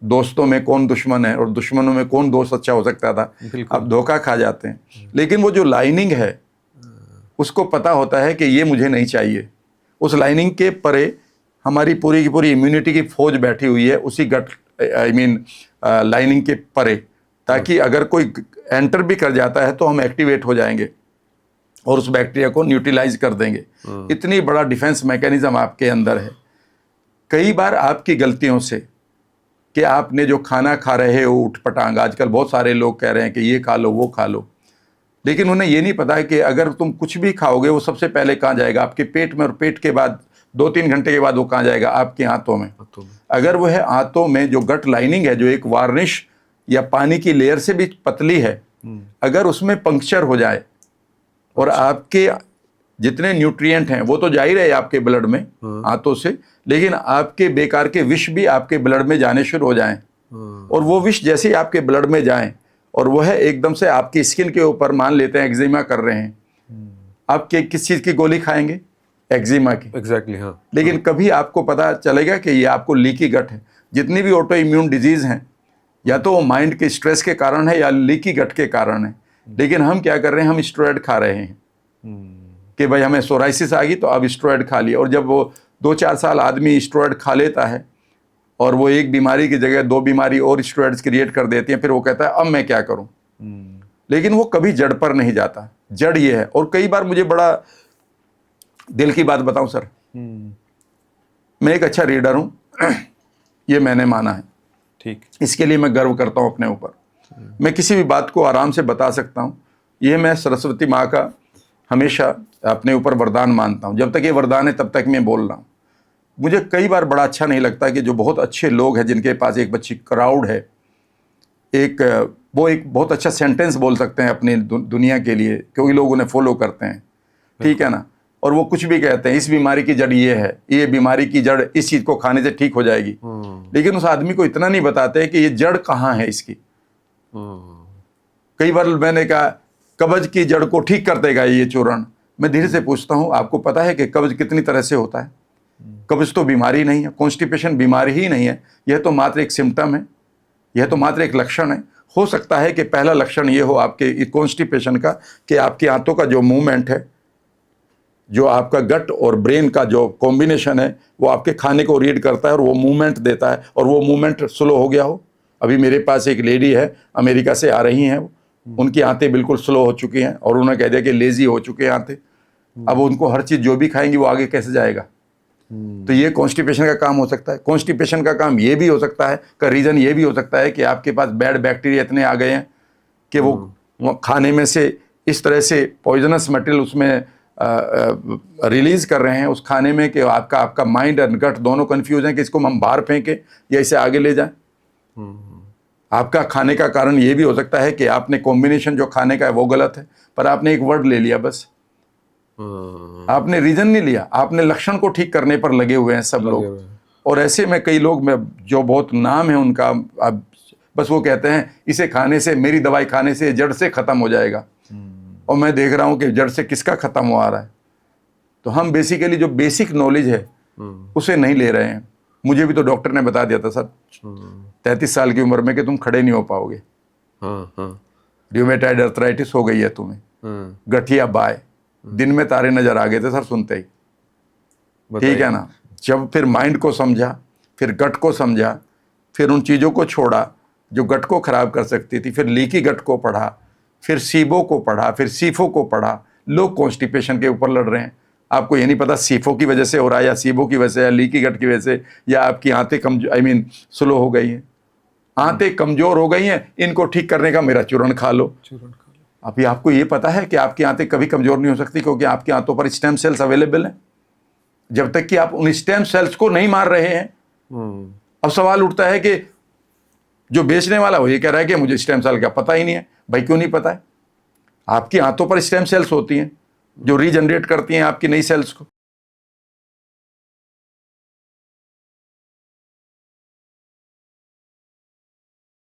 दोस्तों में कौन दुश्मन है और दुश्मनों में कौन दोस्त अच्छा हो सकता था, अब धोखा खा जाते हैं। लेकिन वो जो लाइनिंग है उसको पता होता है कि ये मुझे नहीं चाहिए। उस लाइनिंग के परे हमारी पूरी की पूरी इम्यूनिटी की फौज बैठी हुई है उसी गट लाइनिंग के परे, ताकि अगर कोई एंटर भी कर जाता है तो हम एक्टिवेट हो जाएंगे और उस बैक्टीरिया को न्यूट्रलाइज कर देंगे। इतनी बड़ा डिफेंस मैकेनिज्म आपके अंदर है। कई बार आपकी गलतियों से कि आपने जो खाना खा रहे हो उठपटांग, आजकल बहुत सारे लोग कह रहे हैं कि ये खा लो वो खा लो, लेकिन उन्हें ये नहीं पता है कि अगर तुम कुछ भी खाओगे वो सबसे पहले कहाँ जाएगा, आपके पेट में, और पेट के बाद 2-3 घंटे के बाद वो कहाँ जाएगा, आपके आंतों में। अगर वो है आंतों में, जो गट लाइनिंग है, जो एक वार्निश या पानी की लेयर से भी पतली है, अगर उसमें पंक्चर हो जाए और आपके जितने न्यूट्रिएंट हैं वो तो जा ही रहे आपके ब्लड में आंतों से, लेकिन आपके बेकार के विष भी आपके ब्लड में जाने शुरू हो जाएं, और वो विष जैसे ही आपके ब्लड में जाएं और वो है एकदम से आपकी स्किन के ऊपर, मान लेते हैं एक्जिमा कर रहे हैं, आप किस चीज़ की गोली खाएंगे, एक्जिमा की। एग्जैक्टली हाँ। लेकिन कभी आपको पता चलेगा कि ये आपको लीकी गट है। जितनी भी ऑटो इम्यून डिजीज हैं, या तो वो माइंड के स्ट्रेस के कारण है या लीकी गट के कारण है। लेकिन हम क्या कर रहे हैं, हम स्टेरॉइड खा रहे हैं कि भाई हमें सोराइसिस आ गई तो अब स्टेरॉइड खा लिया, और जब वो 2-4 साल आदमी स्टेरॉइड खा लेता है और वो एक बीमारी की जगह 2 बीमारी और स्टेरॉइड्स क्रिएट कर देती हैं, फिर वो कहता है अब मैं क्या करूं। लेकिन वो कभी जड़ पर नहीं जाता। जड़ ये है। और कई बार मुझे बड़ा दिल की बात बताऊं सर, मैं एक अच्छा रीडर हूं, ये मैंने माना है, ठीक, इसके लिए मैं गर्व करता हूं अपने ऊपर। मैं किसी भी बात को आराम से बता सकता हूं। ये मैं सरस्वती माँ का हमेशा अपने ऊपर वरदान मानता हूं। जब तक ये वरदान है तब तक मैं बोल रहा हूं। मुझे कई बार बड़ा अच्छा नहीं लगता कि जो बहुत अच्छे लोग हैं, जिनके पास एक बच्ची क्राउड है, वो एक बहुत अच्छा सेंटेंस बोल सकते हैं अपनी दुनिया के लिए, क्योंकि लोग उन्हें फॉलो करते हैं, ठीक है ना, और वो कुछ भी कहते हैं, इस बीमारी की जड़ ये है, ये बीमारी की जड़ इस चीज़ को खाने से ठीक हो जाएगी। लेकिन उस आदमी को इतना नहीं बताते कि ये जड़ कहाँ है इसकी। कई बार मैंने कहा कब्ज की जड़ को ठीक कर देगा ये चूर्ण। मैं धीरे से पूछता हूँ, आपको पता है कि कब्ज कितनी तरह से होता है? कब्ज तो बीमारी नहीं है, कॉन्स्टिपेशन बीमारी ही नहीं है, यह तो मात्र एक सिम्टम है, यह तो मात्र एक लक्षण है। हो सकता है कि पहला लक्षण ये हो आपके कॉन्स्टिपेशन का कि आपकी आंतों का जो मूवमेंट है, जो आपका गट और ब्रेन का जो कॉम्बिनेशन है, वो आपके खाने को रीड करता है और वो मूवमेंट देता है, और वो मूवमेंट स्लो हो गया हो। अभी मेरे पास एक लेडी है, अमेरिका से आ रही हैं, उनकी आंतें बिल्कुल स्लो हो चुकी हैं और उन्होंने कह दिया कि लेजी हो चुके हैं आंतें। अब उनको हर चीज़ जो भी खाएंगी वो आगे कैसे जाएगा? तो ये कॉन्स्टिपेशन का काम हो सकता है। कॉन्स्टिपेशन का काम ये भी हो सकता है, का रीज़न ये भी हो सकता है कि आपके पास बैड बैक्टीरिया इतने आ गए हैं कि वो खाने में से इस तरह से पॉइजनस मटेरियल उसमें रिलीज कर रहे हैं उस खाने में कि आपका माइंड और गट दोनों कंफ्यूज हैं कि इसको हम बाहर फेंकें या इसे आगे ले जाएं। आपका खाने का कारण ये भी हो सकता है कि आपने कॉम्बिनेशन जो खाने का है वो गलत है, पर आपने एक वर्ड ले लिया, बस आपने रीजन नहीं लिया, आपने लक्षण को ठीक करने पर लगे हुए हैं सब लोग। और ऐसे में कई लोग में जो बहुत नाम है उनका, अब बस वो कहते हैं इसे खाने से, मेरी दवाई खाने से जड़ से खत्म हो जाएगा। और मैं देख रहा हूं कि जड़ से किसका खत्म हो आ रहा है। तो हम बेसिकली जो बेसिक नॉलेज है उसे नहीं ले रहे हैं। मुझे भी तो डॉक्टर ने बता दिया था सर 33 साल की उम्र में कि तुम खड़े नहीं हो पाओगे, र्यूमेटाइड अर्थराइटिस हो गई है तुम्हें, गठिया बाय, दिन में तारे नजर आ गए थे सर सुनते ही, ठीक है ना। जब फिर माइंड को समझा, फिर गट को समझा, फिर उन चीज़ों को छोड़ा जो गट को खराब कर सकती थी, फिर लीकी गट को पढ़ा, फिर सीबो को पढ़ा, फिर सीफो को पढ़ा। लोग कॉन्स्टिपेशन के ऊपर लड़ रहे हैं। आपको ये नहीं पता सीफो की वजह से हो रहा है या सीबो की वजह से या लीकी गट की वजह से, या आपकी आंतें कमजोर स्लो हो गई हैं, आंतें कमजोर हो गई हैं, इनको ठीक करने का मेरा चूर्ण खा लो। अभी आपको ये पता है कि आपकी आंतें कभी कमजोर नहीं हो सकती, क्योंकि आपकी आंतों पर स्टेम सेल्स अवेलेबल हैं। जब तक कि आप उन स्टेम सेल्स को नहीं मार रहे हैं, अब सवाल उठता है कि जो बेचने वाला वो ये कह रहा है कि मुझे स्टेम सेल का पता ही नहीं है। भाई क्यों नहीं पता है? आपकी आंतों पर स्टेम सेल्स होती हैं जो रीजनरेट करती हैं आपकी नई सेल्स को।